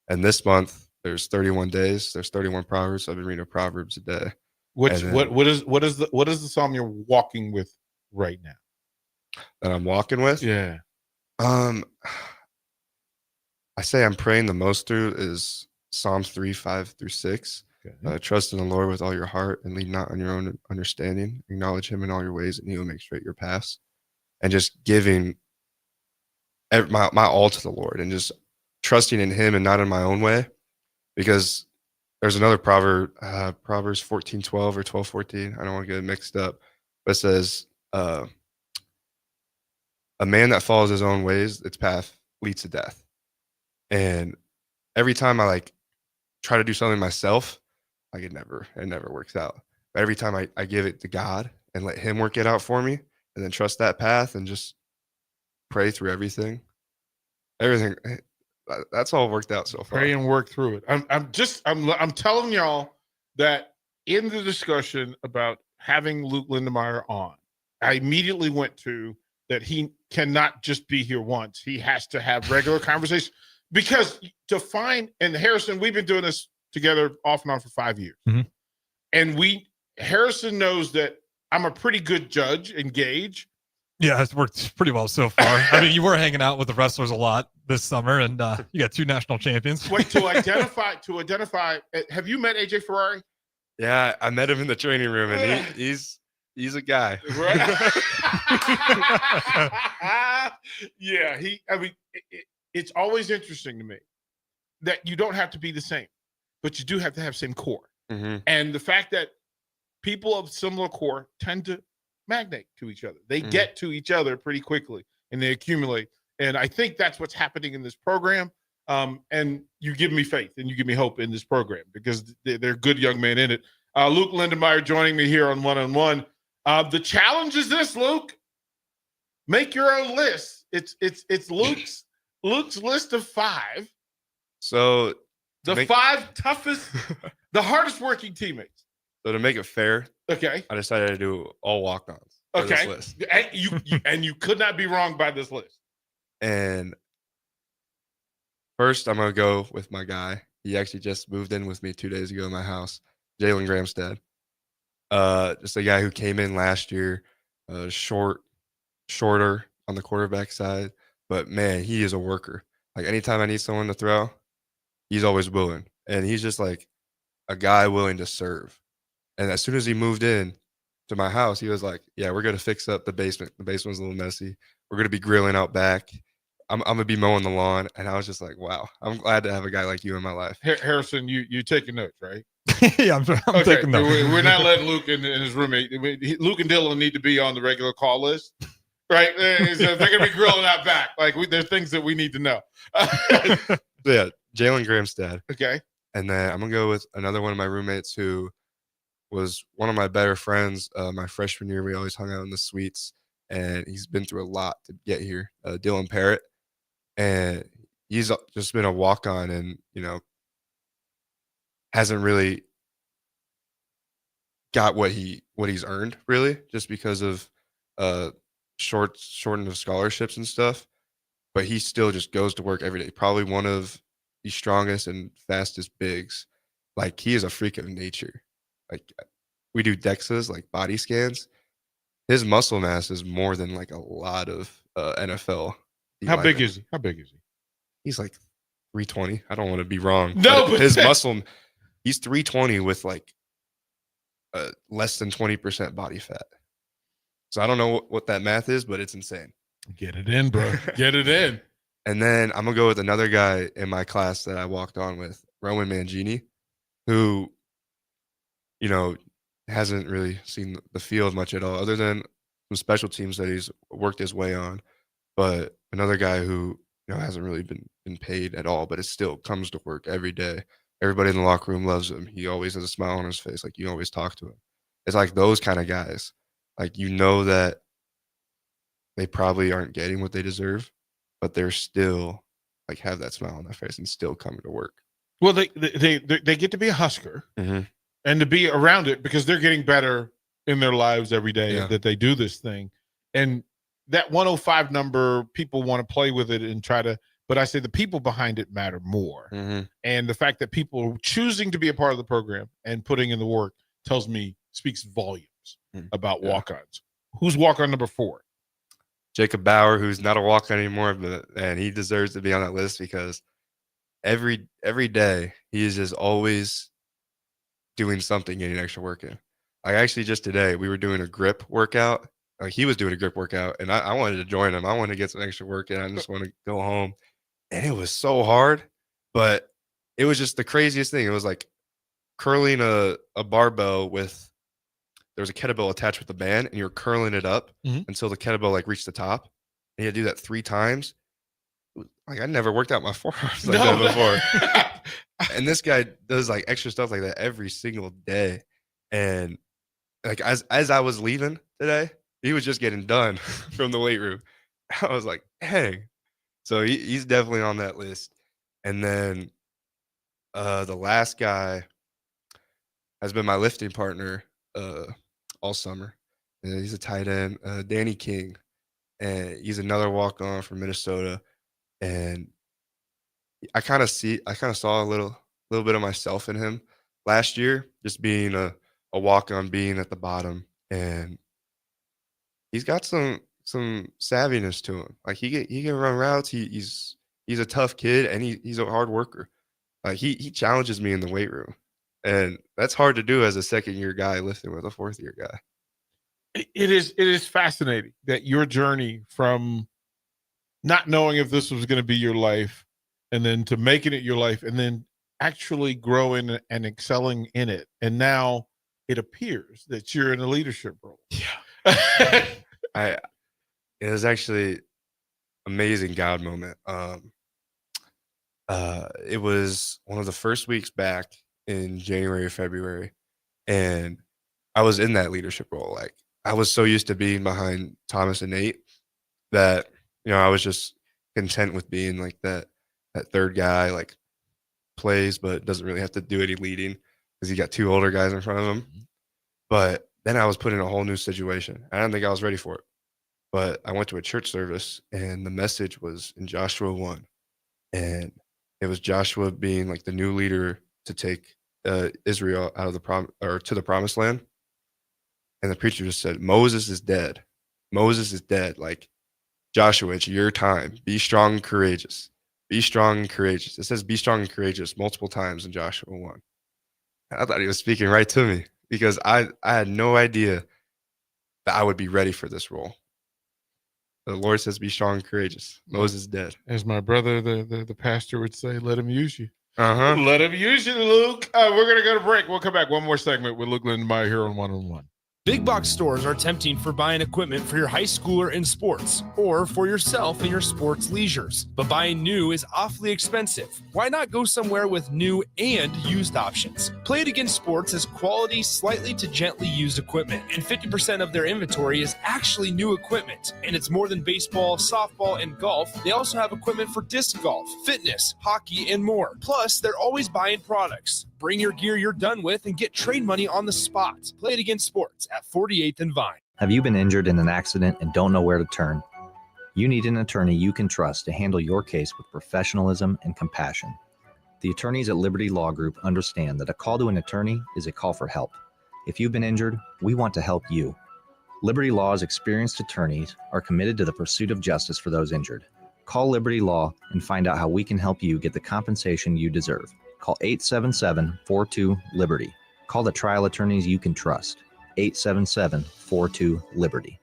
Speaker 12: And this month, there's 31 days. There's 31 Proverbs. So I've been reading a Proverbs a day.
Speaker 10: What is the Psalm you're walking with right now?
Speaker 12: That I'm walking with?
Speaker 10: Yeah.
Speaker 12: I say I'm praying the most through is Psalms 3:5-6. Okay. Trust in the Lord with all your heart and lean not on your own understanding. Acknowledge him in all your ways, and he will make straight your paths. And just giving my all to the Lord and just trusting in him and not in my own way. Because there's another proverb, Proverbs 14:12 or 12:14. I don't want to get it mixed up, but it says, a man that follows his own ways, its path leads to death. And every time I try to do something myself, it never works out. But every time I give it to God and let him work it out for me, and then trust that path and just pray through everything, that's all worked out so far.
Speaker 10: Pray and work through it. I'm telling y'all that in the discussion about having Luke Lindenmeyer on, I immediately went to that he cannot just be here once. He has to have regular conversation, because to find, and Harrison, we've been doing this together off and on for 5 years.
Speaker 11: Mm-hmm.
Speaker 10: And Harrison knows that I'm a pretty good judge and gauge.
Speaker 11: Yeah, it's worked pretty well so far. I mean, you were hanging out with the wrestlers a lot this summer, and you got 2 national champions.
Speaker 10: Wait, to identify, have you met AJ Ferrari?
Speaker 12: Yeah, I met him in the training room, and he's a guy.
Speaker 10: Right? Yeah, it's always interesting to me that you don't have to be the same, but you do have to have same core.
Speaker 12: Mm-hmm.
Speaker 10: And the fact that people of similar core tend to magnate to each other. They get to each other pretty quickly, and they accumulate. And I think that's what's happening in this program. And you give me faith and you give me hope in this program, because they're good young men in it. Luke Lindenmeyer joining me here on One-on-One. The challenge is this, Luke. Make your own list. It's Luke's list of 5.
Speaker 12: So
Speaker 10: the 5 toughest, the hardest working teammates.
Speaker 12: So to make it fair,
Speaker 10: okay,
Speaker 12: I decided to do all walk-ons.
Speaker 10: Okay,
Speaker 12: this list.
Speaker 10: And you could not be wrong by this list.
Speaker 12: And first, I'm gonna go with my guy. He actually just moved in with me 2 days ago in my house, Jalen Gramstead. Just a guy who came in last year, shorter on the quarterback side, but man, he is a worker. Like anytime I need someone to throw, he's always willing, and he's just like a guy willing to serve. And as soon as he moved in to my house, he was like, "Yeah, we're gonna fix up the basement. The basement's a little messy. We're gonna be grilling out back. I'm gonna be mowing the lawn." And I was just like, "Wow, I'm glad to have a guy like you in my life."
Speaker 10: Harrison, you taking notes, right?
Speaker 11: Yeah, I'm
Speaker 10: Okay,
Speaker 11: taking notes.
Speaker 10: We're not letting Luke and his roommate. Luke and Dylan need to be on the regular call list, right? So they're gonna be grilling out back. Like there's things that we need to know.
Speaker 12: So yeah, Jalen Gramstead.
Speaker 10: Okay.
Speaker 12: And then I'm gonna go with another one of my roommates who was one of my better friends. My freshman year, we always hung out in the suites, and he's been through a lot to get here. Dylan Parrott, and he's just been a walk-on, and hasn't really got what he's earned, really, just because of shortened of scholarships and stuff. But he still just goes to work every day. Probably one of the strongest and fastest bigs. Like, he is a freak of nature. Like, we do DEXAs, like body scans. His muscle mass is more than like a lot of NFL.
Speaker 10: How big is he? How big is he?
Speaker 12: He's like 320. I don't want to be wrong.
Speaker 10: No, but
Speaker 12: his muscle, he's 320 with like less than 20% body fat. So I don't know what that math is, but it's insane.
Speaker 10: Get it in, bro. Get it in.
Speaker 12: And then I'm gonna go with another guy in my class that I walked on with, Rowan Mangini, who, hasn't really seen the field much at all, other than some special teams that he's worked his way on. But another guy who hasn't really been paid at all, but it still comes to work every day. Everybody in the locker room loves him. He always has a smile on his face. Like, you always talk to him. It's like those kind of guys. Like, that they probably aren't getting what they deserve, but they're still like have that smile on their face and still coming to work.
Speaker 10: Well, they get to be a Husker and to be around it because they're getting better in their lives every day that they do this thing. And that 105 number, people want to play with it and try to, but I say the people behind it matter more. And the fact that people are choosing to be a part of the program and putting in the work speaks volumes about walk-ons. Who's walk-on number 4?
Speaker 12: Jacob Bauer, who's not a walk-on anymore, and he deserves to be on that list because every day he is just always doing something, getting extra work in. Like, actually, just today we were doing a grip workout. Like, he was doing a grip workout, and I wanted to join him. I wanted to get some extra work in. I just want to go home, and it was so hard, but it was just the craziest thing. It was like curling a barbell with. There was a kettlebell attached with the band, and you're curling it up until the kettlebell like reached the top. And you had to do that 3 times. Like, I never worked out my forearms like that before. And this guy does like extra stuff like that every single day. And like as I was leaving today, he was just getting done from the weight room. I was like, dang. So he's definitely on that list. And then the last guy has been my lifting partner all summer. And he's a tight end, Danny King, and he's another walk-on from Minnesota. And I kind of saw a little bit of myself in him last year, just being a walk-on, being at the bottom, and he's got some savviness to him. Like, he can run routes. He's a tough kid, and he's a hard worker. Like, he challenges me in the weight room. And that's hard to do as a second-year guy lifting with a fourth-year guy.
Speaker 10: It is fascinating that your journey from not knowing if this was going to be your life and then to making it your life and then actually growing and excelling in it. And now it appears that you're in a leadership role.
Speaker 12: Yeah. It was actually amazing God moment. It was one of the first weeks back in January or February, And I was in that leadership role. Like, I was so used to being behind Thomas and Nate that, I was just content with being like that third guy, like plays, but doesn't really have to do any leading because he got two older guys in front of him. But then I was put in a whole new situation. I don't think I was ready for it. But I went to a church service and the message was in Joshua 1. And it was Joshua being like the new leader to take Israel out of to the promised land. And the preacher just said, Moses is dead. Moses is dead. Like, Joshua, it's your time. Be strong and courageous. Be strong and courageous. It says be strong and courageous multiple times in Joshua 1. I thought he was speaking right to me because I had no idea that I would be ready for this role. The Lord says, be strong and courageous. Moses is dead.
Speaker 10: As my brother, the pastor would say, let him use you.
Speaker 12: Uh-huh.
Speaker 10: Let him use you, Luke. We're going to go to break. We'll come back. One more segment with Luke Lindenmeyer here on One-on-One.
Speaker 8: Big box stores are tempting for buying equipment for your high schooler in sports or for yourself in your sports leisures. But buying new is awfully expensive. Why not go somewhere with new and used options? Play It Again Sports has quality, slightly to gently used equipment, and 50% of their inventory is actually new equipment. And it's more than baseball, softball, and golf. They also have equipment for disc golf, fitness, hockey, and more. Plus, they're always buying products. Bring your gear you're done with and get trade money on the spot. Play It Again Sports at 48th and Vine.
Speaker 1: Have you been injured in an accident and don't know where to turn? You need an attorney you can trust to handle your case with professionalism and compassion. The attorneys at Liberty Law Group understand that a call to an attorney is a call for help. If you've been injured, we want to help you. Liberty Law's experienced attorneys are committed to the pursuit of justice for those injured. Call Liberty Law and find out how we can help you get the compensation you deserve. Call 877-42-LIBERTY. Call the trial attorneys you can trust. 877-42-LIBERTY.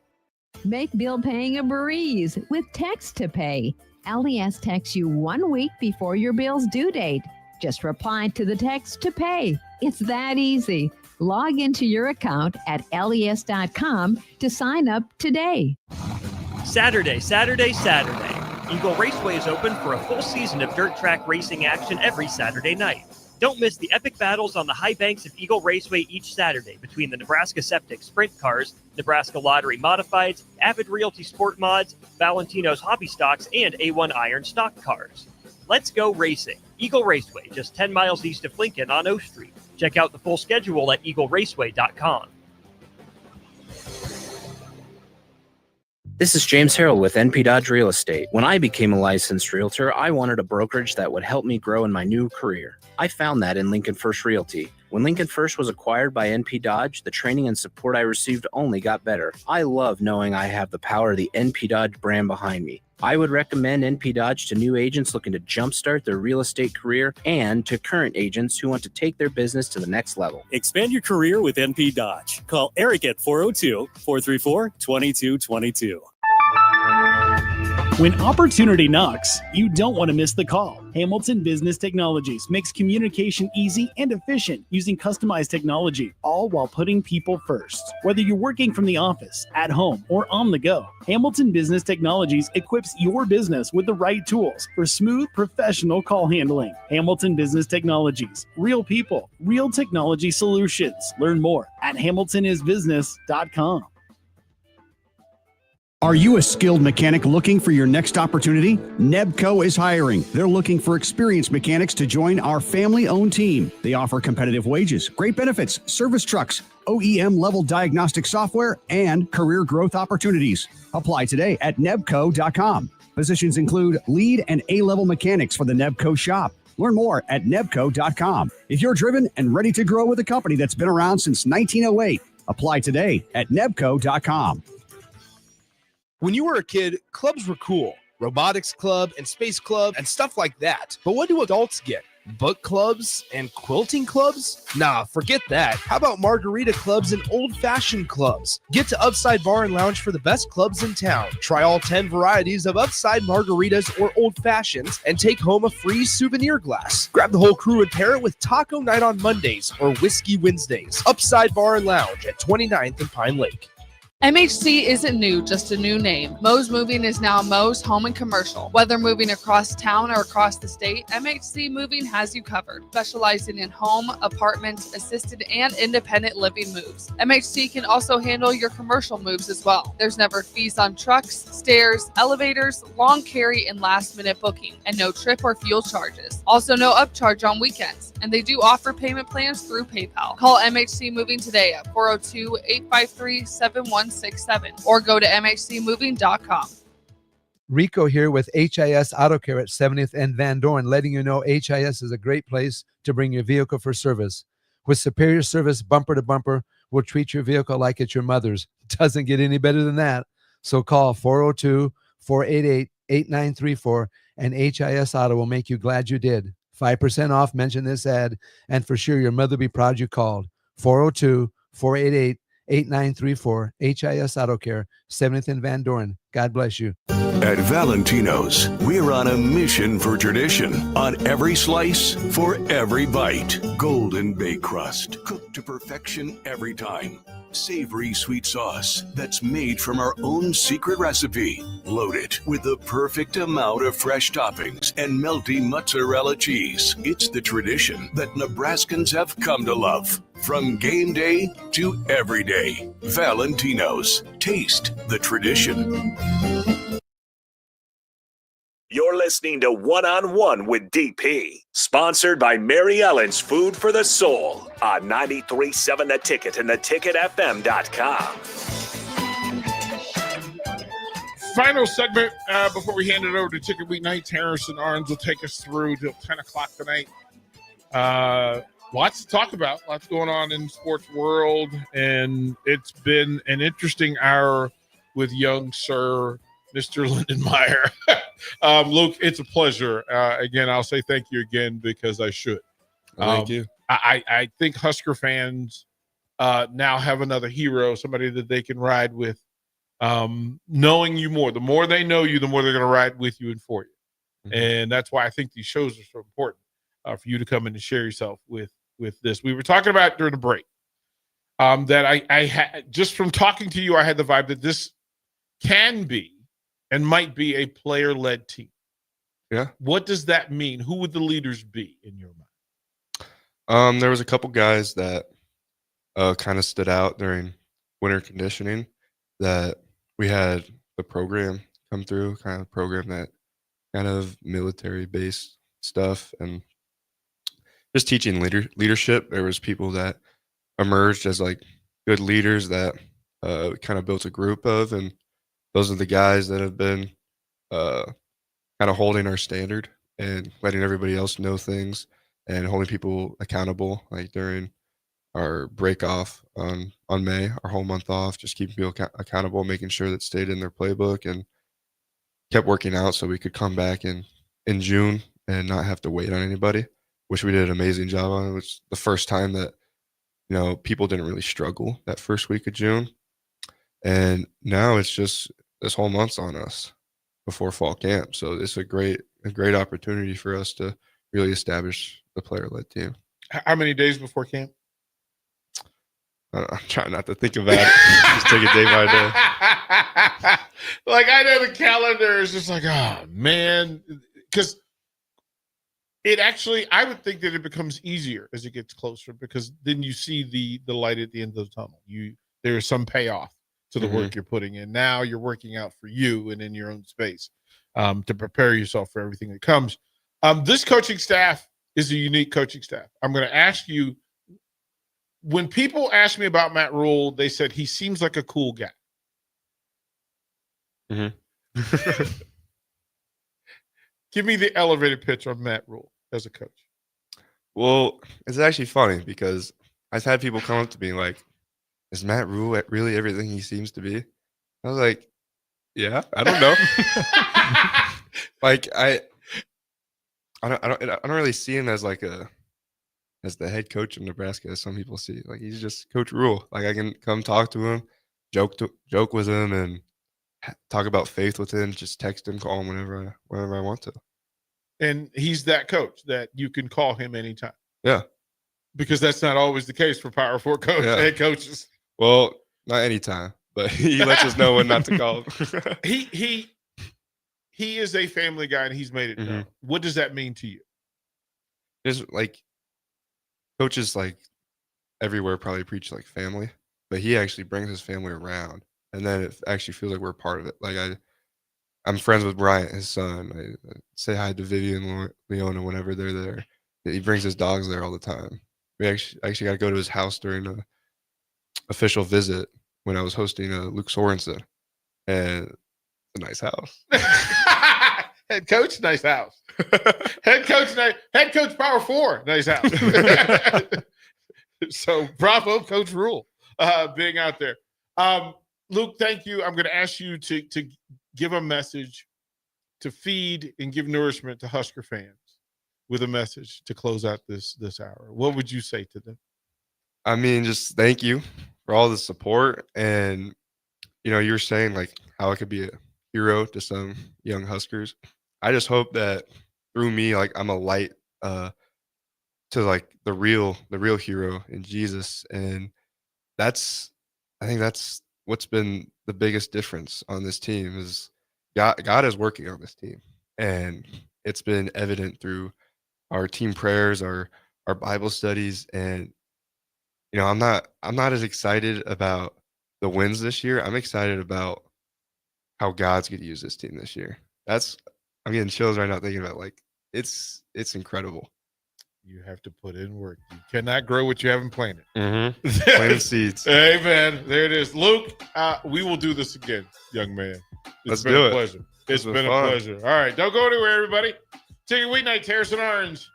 Speaker 2: Make bill paying a breeze with Text to Pay. LES texts you 1 week before your bill's due date. Just reply to the text to pay. It's that easy. Log into your account at les.com to sign up today.
Speaker 3: Saturday. Eagle Raceway is open for a full season of dirt track racing action every Saturday night. Don't miss the epic battles on the high banks of Eagle Raceway each Saturday between the Nebraska Septic Sprint Cars, Nebraska Lottery Modifieds, Avid Realty Sport Mods, Valentino's Hobby Stocks, and A1 Iron Stock Cars. Let's go racing. Eagle Raceway, just 10 miles east of Lincoln on O Street. Check out the full schedule at eagleraceway.com.
Speaker 4: This is James Harrell with NP Dodge Real Estate. When I became a licensed realtor, I wanted a brokerage that would help me grow in my new career. I found that in Lincoln First Realty. When Lincoln First was acquired by NP Dodge, the training and support I received only got better. I love knowing I have the power of the NP Dodge brand behind me. I would recommend NP Dodge to new agents looking to jumpstart their real estate career and to current agents who want to take their business to the next level.
Speaker 5: Expand your career with NP Dodge. Call Eric at 402-434-2222.
Speaker 6: When opportunity knocks, you don't want to miss the call. Hamilton Business Technologies makes communication easy and efficient using customized technology, all while putting people first. Whether you're working from the office, at home, or on the go, Hamilton Business Technologies equips your business with the right tools for smooth, professional call handling. Hamilton Business Technologies. Real people, real technology solutions. Learn more at hamiltonisbusiness.com.
Speaker 7: Are you a skilled mechanic looking for your next opportunity? Nebco is hiring. They're looking for experienced mechanics to join our family-owned team. They offer competitive wages, great benefits, service trucks, OEM-level diagnostic software, and career growth opportunities. Apply today at nebco.com. Positions include lead and A-level mechanics for the Nebco shop. Learn more at nebco.com. If you're driven and ready to grow with a company that's been around since 1908, apply today at nebco.com.
Speaker 8: When you were a kid, clubs were cool. Robotics club and space club and stuff like that. But what do adults get? Book clubs and quilting clubs? Nah, forget that. How about margarita clubs and old-fashioned clubs? Get to Upside Bar and Lounge for the best clubs in town. Try all 10 varieties of Upside margaritas or old-fashions and take home a free souvenir glass. Grab the whole crew and pair it with taco night on Mondays or whiskey Wednesdays. Upside Bar and Lounge at 29th and Pine Lake.
Speaker 13: MHC isn't new, just a new name. Moe's Moving is now Moe's Home and Commercial. Whether moving across town or across the state, MHC Moving has you covered. Specializing in home, apartment, assisted, and independent living moves. MHC can also handle your commercial moves as well. There's never fees on trucks, stairs, elevators, long carry, and last-minute booking, and no trip or fuel charges. Also no upcharge on weekends, and they do offer payment plans through PayPal. Call MHC Moving today at 402-853-7167 or go to mhcmoving.com.
Speaker 19: Rico here with HIS Auto Care at 70th and Van Dorn, letting you know HIS is a great place to bring your vehicle for service. With superior service bumper to bumper, we'll treat your vehicle like it's your mother's. Doesn't get any better than that. So call 402-488-8934 and HIS Auto will make you glad you did. 5% off, mention this ad, and for sure your mother will be proud you called. 402-488-8934, HIS Auto Care, 70th and Van Dorn. God bless you.
Speaker 20: At Valentino's, we're on a mission for tradition. On every slice, for every bite. Golden baked crust, cooked to perfection every time. Savory sweet sauce that's made from our own secret recipe. Loaded with the perfect amount of fresh toppings and melty mozzarella cheese. It's the tradition that Nebraskans have come to love. From game day to every day. Valentino's. Taste the tradition.
Speaker 9: You're listening to One-on-One with DP, sponsored by Mary Ellen's Food for the Soul on 93.7 The Ticket and theticketfm.com.
Speaker 10: Final segment before we hand it over to Ticket Weeknight. Harrison Arns will take us through till 10 o'clock tonight. Lots to talk about. Lots going on in the sports world. And it's been an interesting hour with young Sir Mr. Lindenmeyer. Luke, it's a pleasure. Again, I'll say thank you again because I should.
Speaker 12: Thank you.
Speaker 10: I think Husker fans now have another hero, somebody that they can ride with, knowing you more. The more they know you, the more they're going to ride with you and for you. Mm-hmm. And that's why I think these shows are so important for you to come in and share yourself with this. We were talking about during the break that I had, just from talking to you, I had the vibe that this can be and might be a player-led team.
Speaker 12: Yeah.
Speaker 10: What does that mean? Who would the leaders be in your mind?
Speaker 12: There was a couple guys that kind of stood out during winter conditioning that we had the program come through, kind of program that kind of military-based stuff and just teaching leadership. There was people that emerged as like good leaders that kind of built a group of, and those are the guys that have been kind of holding our standard and letting everybody else know things and holding people accountable, like during our break off on May, our whole month off, just keeping people accountable, making sure that stayed in their playbook and kept working out so we could come back in June and not have to wait on anybody, which we did an amazing job on. It was the first time that, people didn't really struggle that first week of June. And now it's just this whole month's on us before fall camp. So it's a great opportunity for us to really establish the player-led team.
Speaker 10: How many days before camp?
Speaker 12: I'm trying not to think about it. Just take it day by day.
Speaker 10: Like, I know the calendar is just like, oh, man. Because it actually, I would think that it becomes easier as it gets closer because then you see the light at the end of the tunnel. There's some payoff to the work you're putting in. Now you're working out for you and in your own space to prepare yourself for everything that comes. This coaching staff is a unique coaching staff. I'm going to ask you, when people ask me about Matt Rule, they said he seems like a cool guy.
Speaker 12: Mm-hmm.
Speaker 10: Give me the elevator pitch on Matt Rule as a coach.
Speaker 12: Well, it's actually funny because I've had people come up to me like, is Matt Rule really everything he seems to be? I was like, yeah, I don't know. Like I don't really see him as like as the head coach of Nebraska as some people see. Like he's just Coach Rule. Like I can come talk to him, joke with him, and talk about faith with him. Just text him, call him whenever I want to.
Speaker 10: And he's that coach that you can call him anytime.
Speaker 12: Yeah,
Speaker 10: because that's not always the case for Power 4 head coaches.
Speaker 12: Well, not anytime, but he lets us know when not to call him.
Speaker 10: He is a family guy, and he's made it known. What does that mean to you?
Speaker 12: Just like coaches, like everywhere, probably preach like family, but he actually brings his family around, and then it actually feels like we're part of it. Like I'm friends with Bryant, his son. I say hi to Vivian and Leona whenever they're there. He brings his dogs there all the time. We actually got to go to his house during an official visit when I was hosting Luke Sorensen, and it's a nice house.
Speaker 10: Head coach, nice house. Head coach, Power 4, nice house. So bravo, Coach Rule, being out there. Luke, thank you. I'm going to ask you to give a message, to feed and give nourishment to Husker fans with a message to close out this hour. What would you say to them?
Speaker 12: I mean, just thank you for all the support. And, you know, you're saying like how I could be a hero to some young Huskers. I just hope that through me, like I'm a light to like the real hero in Jesus. And I think that's what's been the biggest difference on this team is God is working on this team. And it's been evident through our team prayers, our Bible studies. And, you know, I'm not as excited about the wins this year. I'm excited about how God's going to use this team this year. I'm getting chills right now thinking about like, it's incredible.
Speaker 10: You have to put in work. You cannot grow what you haven't planted.
Speaker 12: Planting seeds.
Speaker 10: Amen. There it is. Luke, we will do this again, young man.
Speaker 12: Let's do it.
Speaker 10: Pleasure. It's been a
Speaker 12: fun.
Speaker 10: pleasure. All right. Don't go anywhere, everybody. Ticket Weeknight, Harrison Orange.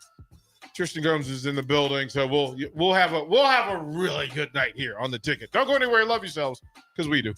Speaker 10: Tristan Gomes is in the building, so we'll have a really good night here on the Ticket. Don't go anywhere. Love yourselves, because we do.